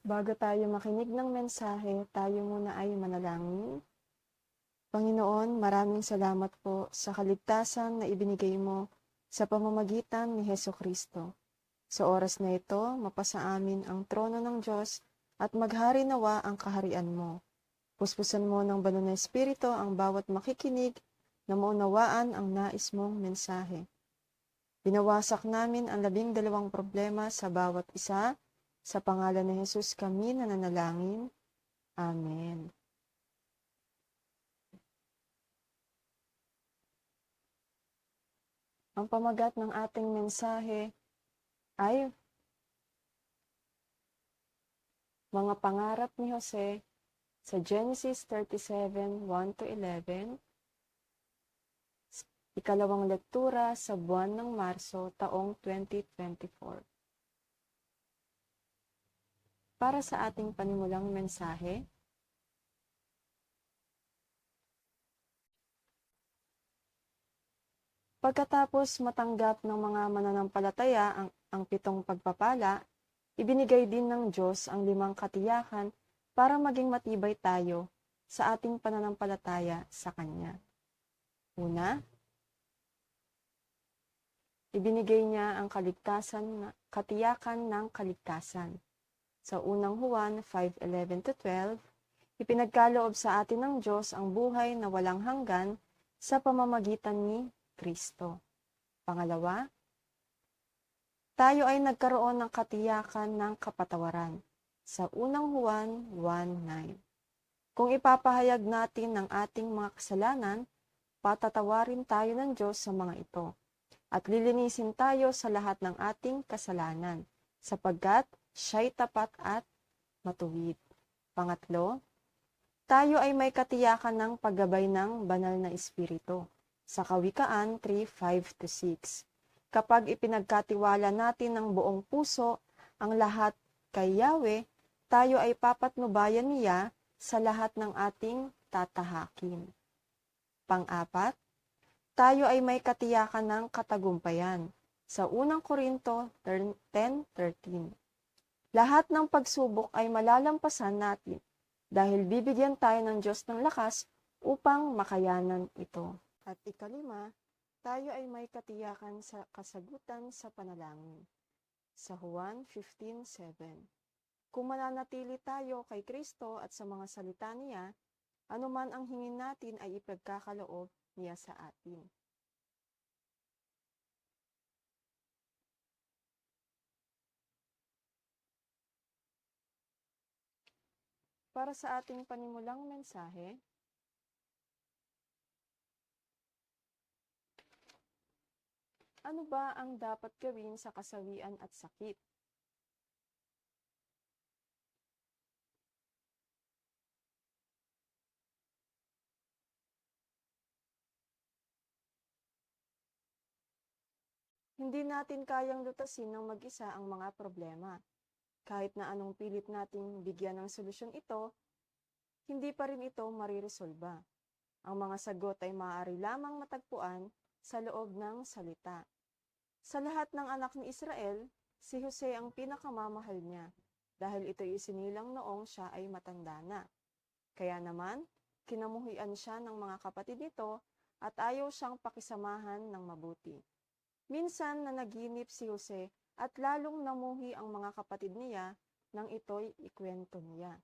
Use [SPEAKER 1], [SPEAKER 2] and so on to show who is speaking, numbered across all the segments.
[SPEAKER 1] Bago tayo makinig ng mensahe, tayo muna ay manalangin. Panginoon, maraming salamat po sa kaligtasan na ibinigay mo sa pamamagitan ni Heso Kristo. Sa oras na ito, mapasa amin ang trono ng Diyos at maghari nawa ang kaharian mo. Puspusan mo ng banal na Espiritu ang bawat makikinig na maunawaan ang nais mong mensahe. Binawasak namin ang 12 problema sa bawat isa. Sa pangalan ni Jesus kami nananalangin. Amen. Ang pamagat ng ating mensahe ay mga pangarap ni Jose sa Genesis 37, 1-11, ikalawang lektura sa buwan ng Marso taong 2024. Para sa ating panimulang mensahe, pagkatapos matanggap ng mga mananampalataya ang 7 pagpapala, ibinigay din ng Diyos ang 5 katiyakan para maging matibay tayo sa ating pananampalataya sa Kanya. Una, ibinigay niya ang katiyakan ng kaligtasan. Sa unang Juan 5:11-12, ipinagkaloob sa atin ng Diyos ang buhay na walang hanggan sa pamamagitan ni Kristo. Pangalawa, tayo ay nagkaroon ng katiyakan ng kapatawaran. Sa unang Juan 1:9. Kung ipapahayag natin ang ating mga kasalanan, patatawarin tayo ng Diyos sa mga ito, at lilinisin tayo sa lahat ng ating kasalanan, sapagkat siya'y tapat at matuwid. Pangatlo, tayo ay may katiyakan ng paggabay ng banal na Espiritu. Sa Kawikaan 3:5-6, kapag ipinagkatiwala natin ng buong puso ang lahat kay Yahweh, tayo ay papatnubayan niya sa lahat ng ating tatahakin. Pang-apat, tayo ay may katiyakan ng katagumpayan. Sa unang Korinto 10:13, lahat ng pagsubok ay malalampasan natin dahil bibigyan tayo ng Diyos ng lakas upang makayanan ito. At ikalima, tayo ay may katiyakan sa kasagutan sa panalangin. Sa Juan 15:7, kung mananatili tayo kay Kristo at sa mga salita niya, anuman ang hingin natin ay ipagkakaloob niya sa atin. Para sa ating panimulang mensahe, ano ba ang dapat gawin sa kasawian at sakit? Hindi natin kayang lutasin ng mag-isa ang mga problema. Kahit na anong pilit nating bigyan ng solusyon ito, hindi pa rin ito mariresolba. Ang mga sagot ay maaari lamang matagpuan sa loob ng salita. Sa lahat ng anak ni Israel, si Jose ang pinakamamahal niya dahil ito'y isinilang noong siya ay matanda na. Kaya naman, kinamuhian siya ng mga kapatid nito at ayaw siyang pakisamahan ng mabuti. Minsan nanaginip si Jose at lalong namuhi ang mga kapatid niya nang ito'y ikwento niya.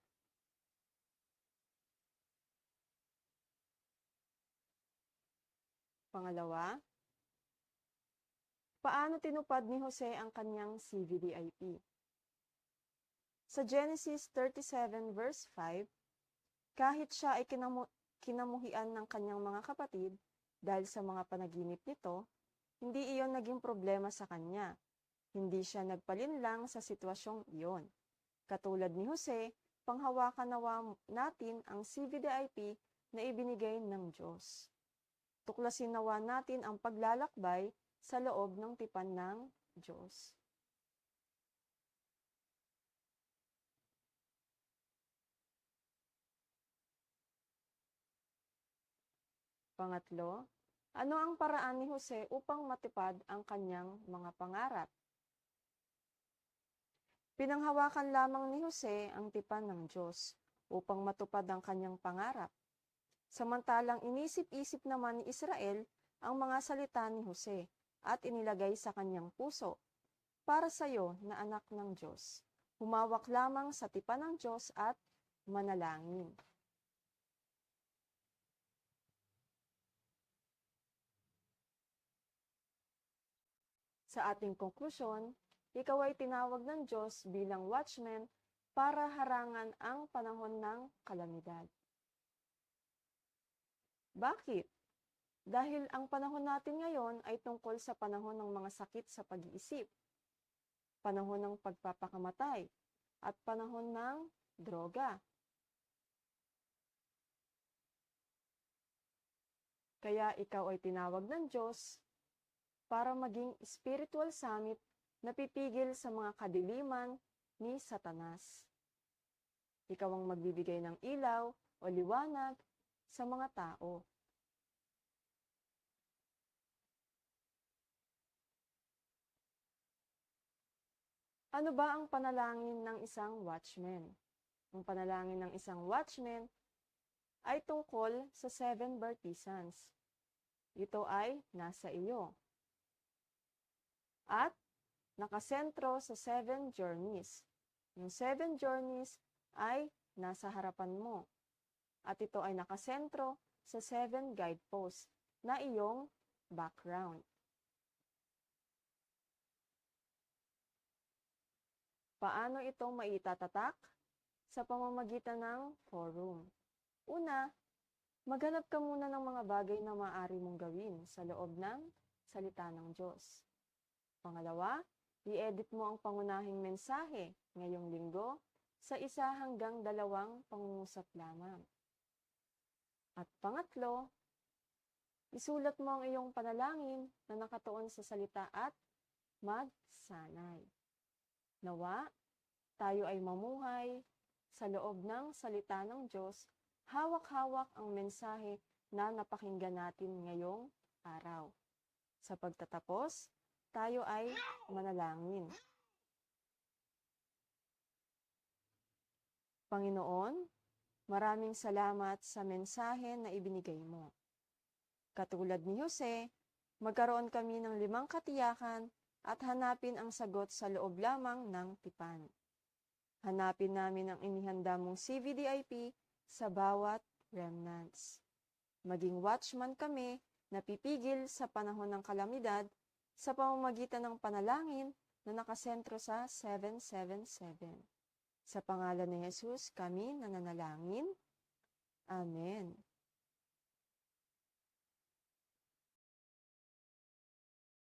[SPEAKER 1] Pangalawa, paano tinupad ni Jose ang kanyang CVDIP? Sa Genesis 37 verse 5, kahit siya ay kinamuhian ng kanyang mga kapatid dahil sa mga panaginip nito, hindi iyon naging problema sa kanya. Hindi siya nagpalinlang sa sitwasyong iyon. Katulad ni Jose, panghawakan nawa natin ang CVDIP na ibinigay ng Diyos. Tuklasin nawa natin ang paglalakbay sa loob ng tipan ng Diyos. Pangatlo, ano ang paraan ni Jose upang matupad ang kanyang mga pangarap? Pinanghawakan lamang ni Jose ang tipan ng Diyos upang matupad ang kanyang pangarap. Samantalang inisip-isip naman ni Israel ang mga salita ni Jose at inilagay sa kanyang puso. Para sa iyo na anak ng Diyos, humawak lamang sa tipan ng Diyos at manalangin. Sa ating konklusyon, ikaw ay tinawag ng Diyos bilang watchman para harangan ang panahon ng kalamidad. Bakit? Dahil ang panahon natin ngayon ay tungkol sa panahon ng mga sakit sa pag-iisip, panahon ng pagpapakamatay, at panahon ng droga. Kaya ikaw ay tinawag ng Diyos para maging spiritual summit na pipigil sa mga kadiliman ni Satanas. Ikaw ang magbibigay ng ilaw o liwanag sa mga tao. Ano ba ang panalangin ng isang watchman? Ang panalangin ng isang watchman ay tungkol sa 7 bartisans. Ito ay nasa iyo. At nakasentro sa 7 journeys. Yung 7 journeys ay nasa harapan mo. At ito ay nakasentro sa 7 guideposts na iyong background. Paano ito maitatatak? Sa pamamagitan ng forum. Una, maghanap ka muna ng mga bagay na maaari mong gawin sa loob ng salita ng Diyos. Pangalawa, i-edit mo ang pangunahing mensahe ngayong linggo sa 1 hanggang 2 pangungusap lamang. At pangatlo, isulat mo ang iyong panalangin na nakatuon sa salita at magsanay. Nawa, tayo ay mamuhay sa loob ng salita ng Diyos, hawak-hawak ang mensahe na napakinggan natin ngayong araw. Sa pagtatapos, tayo ay manalangin. Panginoon, maraming salamat sa mensahe na ibinigay mo. Katulad ni Jose, magkaroon kami ng 5 katiyakan at hanapin ang sagot sa loob lamang ng tipan. Hanapin namin ang inihanda mong CVDIP sa bawat remnants. Maging watchman kami na pipigil sa panahon ng kalamidad sa pamamagitan ng panalangin na nakasentro sa 777. Sa pangalan ni Jesus, kami nananalangin. Amen.